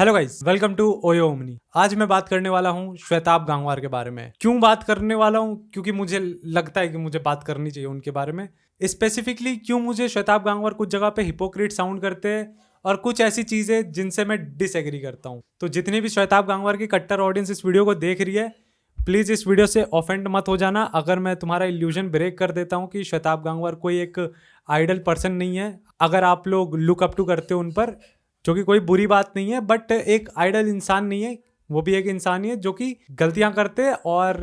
Hello guys, welcome to Oyo Omni. आज मैं बात करने वाला हूँ श्वेताब गांगवार के बारे में। क्यों बात करने वाला हूँ? क्योंकि मुझे लगता है कि मुझे बात करनी चाहिए उनके बारे में। स्पेसिफिकली क्यों मुझे श्वेताब गांगवार कुछ जगह पे हिपोक्रेट साउंड करते हैं और कुछ ऐसी चीज़ें जिनसे मैं डिसएग्री करता हूँ। तो जितनी भी श्वेताब गांगवार की कट्टर ऑडियंस इस वीडियो को देख रही है, प्लीज़ इस वीडियो से ऑफेंड मत हो जाना अगर मैं तुम्हारा इल्यूजन ब्रेक कर देता हूँ कि श्वेताब गांगवार कोई एक आइडल पर्सन नहीं है। अगर आप लोग लुक अप टू करते हो उन पर, जो कि कोई बुरी बात नहीं है, बट एक आइडल इंसान नहीं है, वो भी एक इंसान ही है जो कि गलतियां करते हैं। और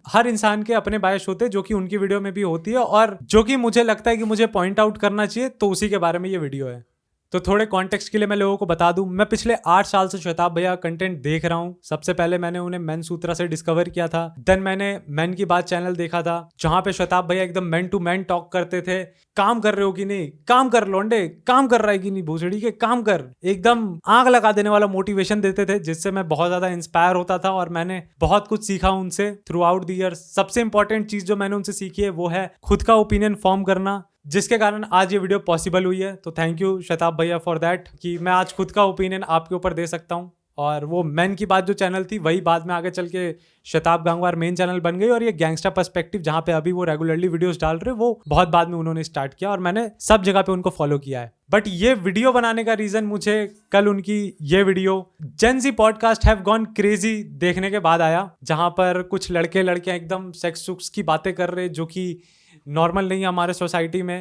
हर इंसान के अपने बायस होते हैं जो कि उनकी वीडियो में भी होती है और जो कि मुझे लगता है कि मुझे पॉइंट आउट करना चाहिए, तो उसी के बारे में ये वीडियो है। तो थोड़े कॉन्टेक्स्ट के लिए मैं लोगों को बता दूं, मैं पिछले 8 साल से श्वेताब भैया कंटेंट देख रहा हूं। सबसे पहले मैंने उन्हें मैन सूत्रा से डिस्कवर किया था। देन मैंने मैन की बात चैनल देखा था, जहां पे श्वेताब भैया एकदम मैन टू मैन टॉक करते थे। काम कर रहे हो कि नहीं, काम कर लौंडे, काम कर रहा है कि नहीं भूसड़ी के, काम कर, एकदम आग लगा देने वाला मोटिवेशन देते थे, जिससे मैं बहुत ज्यादा इंस्पायर होता था और मैंने बहुत कुछ सीखा उनसे थ्रू आउट द ईयर। सबसे इंपॉर्टेंट चीज जो मैंने उनसे सीखी है वो है खुद का ओपिनियन फॉर्म करना, जिसके कारण आज ये वीडियो पॉसिबल हुई है। तो थैंक यू श्वेताब भैया फॉर दैट, कि मैं आज खुद का ओपिनियन आपके ऊपर दे सकता हूँ। और वो मैन की बात जो चैनल थी, वही बाद में आगे चल के श्वेताब गांगवार मेन चैनल बन गई। और ये गैंगस्टर पर्सपेक्टिव, जहाँ पे अभी वो रेगुलरली वीडियोस डाल रहे, वो बहुत बाद में उन्होंने स्टार्ट किया और मैंने सब जगह पे उनको फॉलो किया है। बट ये वीडियो बनाने का रीजन मुझे कल उनकी ये video Gen Z podcast have gone crazy देखने के बाद आया, जहाँ पर कुछ लड़के लड़कियां एकदम सेक्स सुक्स की बातें कर रहे, जो कि नॉर्मल नहीं है हमारे सोसाइटी में।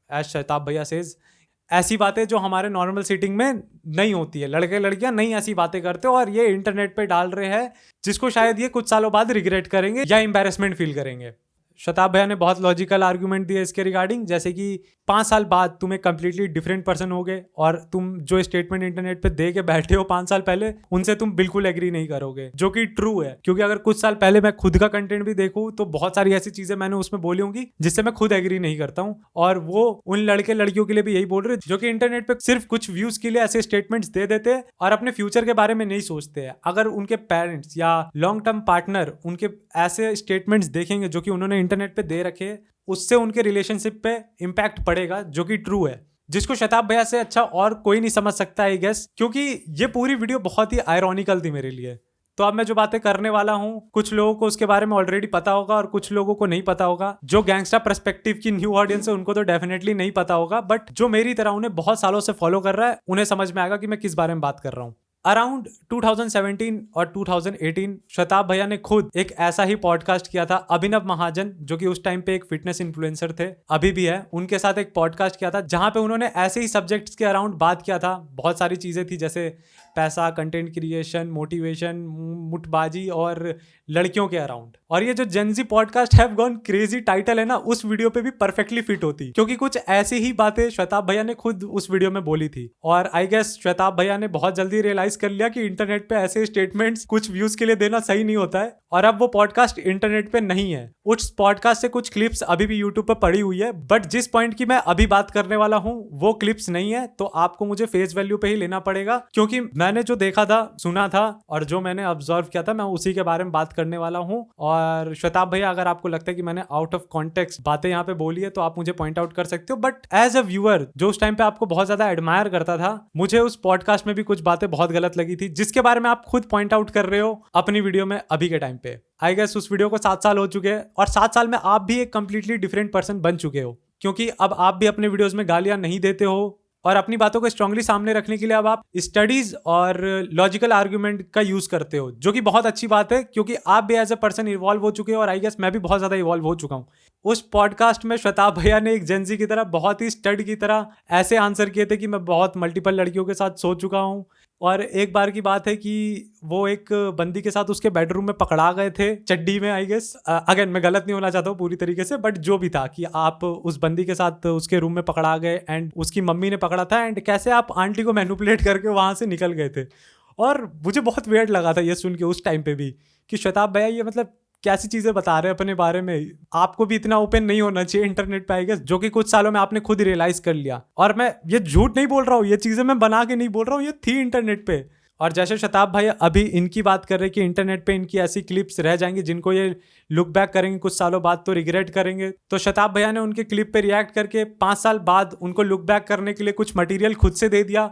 एज श्वेताब भैया सेज, ऐसी बातें जो हमारे नॉर्मल सीटिंग में नहीं होती है, लड़के लड़कियां नहीं ऐसी बातें करते और ये इंटरनेट पे डाल रहे हैं, जिसको शायद ये कुछ सालों बाद रिग्रेट करेंगे या एम्बैरेसमेंट फील करेंगे। श्वेताब भैया ने बहुत लॉजिकल आर्गुमेंट दिए इसके रिगार्डिंग, जैसे कि 5 साल बाद तुम एक कंप्लीटली डिफरेंट पर्सन होगे और तुम जो स्टेटमेंट इंटरनेट पे दे के बैठे हो 5 साल पहले, उनसे तुम बिल्कुल एग्री नहीं करोगे, जो कि ट्रू है। क्योंकि अगर कुछ साल पहले मैं खुद का कंटेंट भी देखूं तो बहुत सारी ऐसी चीजें मैंने उसमें बोली होंगी जिससे मैं खुद एग्री नहीं करता हूँ। और वो उन लड़के लड़कियों के लिए भी यही बोल रहे जो कि इंटरनेट पे सिर्फ कुछ व्यूज के लिए ऐसे स्टेटमेंट्स दे देते हैं और अपने फ्यूचर के बारे में नहीं सोचते हैं। अगर उनके पेरेंट्स या लॉन्ग टर्म पार्टनर उनके ऐसे स्टेटमेंट्स देखेंगे जो कि उन्होंने इंटरनेट पे दे रखे, उससे उनके रिलेशनशिप पे इम्पैक्ट पड़ेगा, जो कि ट्रू है, जिसको श्वेताब भैया से अच्छा और कोई नहीं समझ सकता आई गेस। क्योंकि ये पूरी वीडियो बहुत ही आयरॉनिकल थी मेरे लिए। तो अब मैं जो बातें करने वाला हूँ, कुछ लोगों को उसके बारे में ऑलरेडी पता होगा और कुछ लोगों को नहीं पता होगा। जो गैंगस्टर पर्सपेक्टिव की न्यू ऑडियंस है उनको तो डेफिनेटली नहीं पता होगा, बट जो मेरी तरह उन्हें बहुत सालों से फॉलो कर रहा है, उन्हें समझ में आएगा कि मैं किस बारे में बात कर रहा हूँ। अराउंड 2017 और 2018 श्वेताब भैया ने खुद एक ऐसा ही पॉडकास्ट किया था। अभिनव महाजन, जो कि उस टाइम पे एक फिटनेस इन्फ्लुएंसर थे, अभी भी है, उनके साथ एक पॉडकास्ट किया था जहां पे उन्होंने ऐसे ही सब्जेक्ट्स के अराउंड बात किया था। बहुत सारी चीजें थी, जैसे पैसा, कंटेंट क्रिएशन, मोटिवेशन, मुठबाजी और लड़कियों के अराउंड। और ये जो Gen Z podcast have gone crazy title है ना, उस वीडियो पे भी परफेक्टली फिट होती, क्योंकि कुछ ऐसी ही बातें श्वेताब भैया ने खुद उस वीडियो में बोली थी। और आई गेस श्वेताब भैया ने बहुत जल्दी रियलाइज कर लिया कि इंटरनेट पे ऐसे स्टेटमेंट्स कुछ व्यूज के लिए देना सही नहीं होता है। और अब वो पॉडकास्ट इंटरनेट पे नहीं है। उस पॉडकास्ट से कुछ क्लिप्स अभी भी यूट्यूब पर पड़ी हुई है, बट जिस पॉइंट की मैं अभी बात करने वाला हूँ वो क्लिप्स नहीं है। तो आपको मुझे फेस वैल्यू पे ही लेना पड़ेगा, क्योंकि मैंने जो देखा था, सुना था और जो मैंने ऑब्जर्व किया था, मैं उसी के बारे में बात करने वाला हूँ। और श्वेताब भैया, अगर आपको लगता है कि मैंने आउट ऑफ कॉन्टेक्स्ट बातें यहाँ पे बोली है तो आप मुझे पॉइंट आउट कर सकते हो, बट एज अ व्यूअर जो उस टाइम पे आपको बहुत ज्यादा एडमायर करता था, मुझे उस पॉडकास्ट में भी कुछ बातें बहुत गलत लगी थी, जिसके बारे में आप खुद पॉइंट आउट कर रहे हो अपनी वीडियो में अभी के टाइम पे। आई गेस उस वीडियो को 7 साल हो चुके हैं और 7 साल में आप भी एक कंप्लीटली डिफरेंट पर्सन बन चुके हो, क्योंकि अब आप भी अपने वीडियोस में गालियां नहीं देते हो और अपनी बातों को स्ट्रांगली सामने रखने के लिए अब आप स्टडीज और लॉजिकल आर्गुमेंट का यूज करते हो, जो कि बहुत अच्छी बात है, क्योंकि आप भी एज अ पर्सन इवॉल्व हो चुके हो और आई गेस मैं भी बहुत ज्यादा इवॉल्व हो चुका हूँ। उस पॉडकास्ट में श्वेताब भैया ने एक जेन ज़ी की तरह, बहुत ही स्टड की तरह ऐसे आंसर किए थे कि मैं बहुत मल्टीपल लड़कियों के साथ सो चुका हूँ। और एक बार की बात है कि वो एक बंदी के साथ उसके बेडरूम में पकड़ा गए थे, चड्डी में। आई गेस अगेन मैं गलत नहीं होना चाहता हूँ पूरी तरीके से, बट जो भी था कि आप उस बंदी के साथ उसके रूम में पकड़ा गए एंड उसकी मम्मी ने पकड़ा था, एंड कैसे आप आंटी को मैनिपुलेट करके वहां से निकल गए थे। और मुझे बहुत वियर्ड लगा था ये सुन के उस टाइम पे भी, कि श्वेताब भैया ये मतलब कैसी चीजें बता रहे हैं अपने बारे में। आपको भी इतना ओपन नहीं होना चाहिए इंटरनेट पे, आई गेस, जो कि कुछ सालों में आपने खुद रियलाइज कर लिया। और मैं ये झूठ नहीं बोल रहा हूँ, ये चीजें मैं बना के नहीं बोल रहा हूँ, ये थी इंटरनेट पे। और जैसे श्वेताब भाई अभी इनकी बात कर रहे हैं कि इंटरनेट पे इनकी ऐसी क्लिप्स रह जाएंगी जिनको ये लुक बैक करेंगे कुछ सालों बाद तो रिग्रेट करेंगे, तो श्वेताब भैया ने उनके क्लिप पे रिएक्ट करके 5 साल बाद उनको लुक बैक करने के लिए कुछ मटेरियल खुद से दे दिया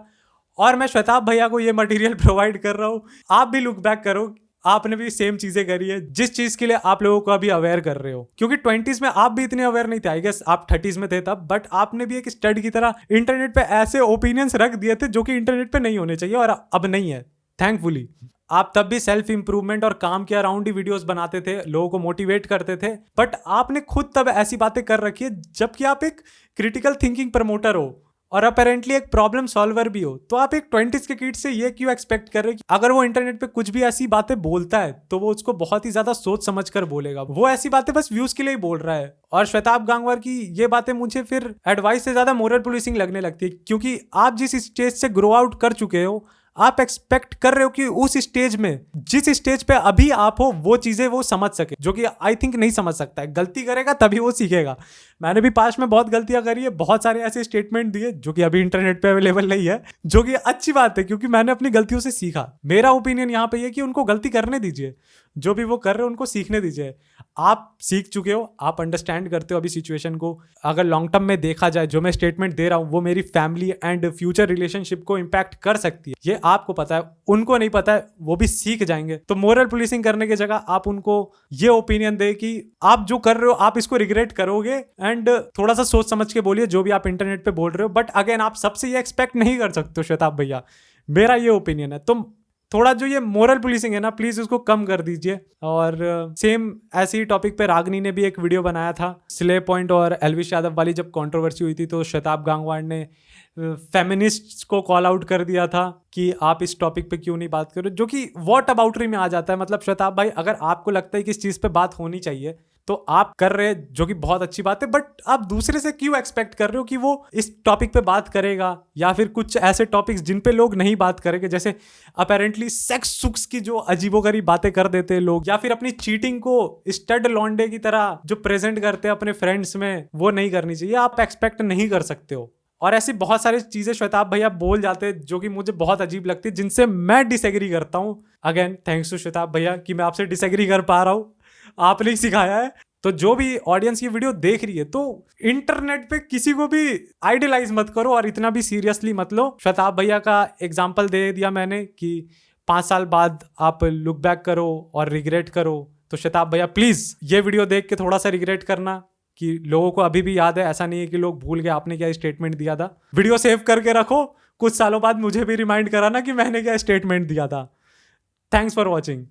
और मैं श्वेताब भैया को ये मटेरियल प्रोवाइड कर रहा हूँ। आप भी लुक बैक करो, आपने भी सेम चीजें करी है जिस चीज के लिए आप लोगों को अभी अवेयर कर रहे हो, क्योंकि 20s में आप भी इतने अवेयर नहीं थे। आई गेस आप 30s में थे तब, बट आपने भी एक स्टड की तरह इंटरनेट पे ऐसे ओपिनियंस रख दिए थे जो कि इंटरनेट पे नहीं होने चाहिए, और अब नहीं है थैंकफुली। आप तब भी सेल्फ इंप्रूवमेंट और काम के अराउंड ही वीडियोस बनाते थे, लोगों को मोटिवेट करते थे, बट आपने खुद तब ऐसी बातें कर रखी है जबकि आप एक क्रिटिकल थिंकिंग प्रमोटर हो और अपेरेंटली एक प्रॉब्लम सॉल्वर भी हो। तो आप एक 20s के किड से ये क्यों एक्सपेक्ट कर रहे हो कि अगर वो इंटरनेट पे कुछ भी ऐसी बातें बोलता है तो वो उसको बहुत ही ज्यादा सोच समझ कर बोलेगा, वो ऐसी बातें बस व्यूज के लिए ही बोल रहा है। और श्वेताब गांगवार की ये बातें मुझे फिर एडवाइस से ज्यादा मोरल पुलिसिंग लगने लगती है, क्योंकि आप जिस स्टेज से ग्रो आउट कर चुके हो, आप एक्सपेक्ट कर रहे हो कि उस स्टेज में, जिस स्टेज पे अभी आप हो, वो चीजें वो समझ सके, जो कि आई थिंक नहीं समझ सकता है। गलती करेगा तभी वो सीखेगा। मैंने भी पास्ट में बहुत गलतियां करी है, बहुत सारे ऐसे स्टेटमेंट दिए जो कि अभी इंटरनेट पे अवेलेबल नहीं है, जो कि अच्छी बात है क्योंकि मैंने अपनी गलतियों से सीखा। मेरा ओपिनियन यहाँ पे ये कि उनको गलती करने दीजिए, जो भी वो कर रहे हो उनको सीखने दीजिए। आप सीख चुके हो, आप अंडरस्टैंड करते हो अभी सिचुएशन को। अगर लॉन्ग टर्म में देखा जाए, जो मैं स्टेटमेंट दे रहा हूँ वो मेरी फैमिली एंड फ्यूचर रिलेशनशिप को इम्पैक्ट कर सकती है, ये आपको पता है, उनको नहीं पता है, वो भी सीख जाएंगे। तो मोरल पुलिसिंग करने की जगह आप उनको ये ओपिनियन दे कि आप जो कर रहे हो आप इसको रिग्रेट करोगे, एंड थोड़ा सा सोच समझ के बोलिए जो भी आप इंटरनेट पे बोल रहे हो। बट अगेन, आप सबसे ये एक्सपेक्ट नहीं कर सकते हो श्वेताब भैया, मेरा ये ओपिनियन है। तुम थोड़ा जो ये मोरल पुलिसिंग है ना, प्लीज उसको कम कर दीजिए। और सेम ऐसे ही टॉपिक पे रागनी ने भी एक वीडियो बनाया था, स्ले पॉइंट और एल्विश यादव वाली जब कंट्रोवर्सी हुई थी, तो श्वेताब गांगवार ने फेमिनिस्ट को कॉल आउट कर दिया था कि आप इस टॉपिक पे क्यों नहीं बात कर रहे, जो कि वॉट अबाउटरी में आ जाता है। मतलब श्वेताब भाई, अगर आपको लगता है कि इस चीज पे बात होनी चाहिए तो आप कर रहे हैं, जो कि बहुत अच्छी बात है, बट आप दूसरे से क्यों एक्सपेक्ट कर रहे हो कि वो इस टॉपिक पे बात करेगा, या फिर कुछ ऐसे टॉपिक्स जिन पे लोग नहीं बात करेंगे, जैसे अपेरेंटली सेक्स सुक्स की जो अजीबोगरीब बातें कर देते हैं लोग, या फिर अपनी चीटिंग को स्टड लॉन्डे की तरह जो प्रेजेंट करते हैं अपने फ्रेंड्स में, वो नहीं करनी चाहिए। आप एक्सपेक्ट नहीं कर सकते हो। और ऐसी बहुत सारी चीजें श्वेताब भैया बोल जाते हैं जो कि मुझे बहुत अजीब लगती है, जिनसे मैं डिसएग्री करता हूँ। अगेन थैंक्स टू श्वेताब भैया कि मैं आपसे डिसएग्री कर पा रहा हूँ, आपने ही सिखाया है। तो जो भी ऑडियंस की वीडियो देख रही है, तो इंटरनेट पे किसी को भी आइडियलाइज मत करो और इतना भी सीरियसली मत लो। श्वेताब भैया का एग्जांपल दे दिया मैंने कि 5 साल बाद आप लुक बैक करो और रिग्रेट करो। तो श्वेताब भैया प्लीज ये वीडियो देख के थोड़ा सा रिग्रेट करना, कि लोगों को अभी भी याद है, ऐसा नहीं है कि लोग भूल गए आपने क्या स्टेटमेंट दिया था। वीडियो सेव करके रखो, कुछ सालों बाद मुझे भी रिमाइंड कराना कि मैंने क्या स्टेटमेंट दिया था। Thanks for watching.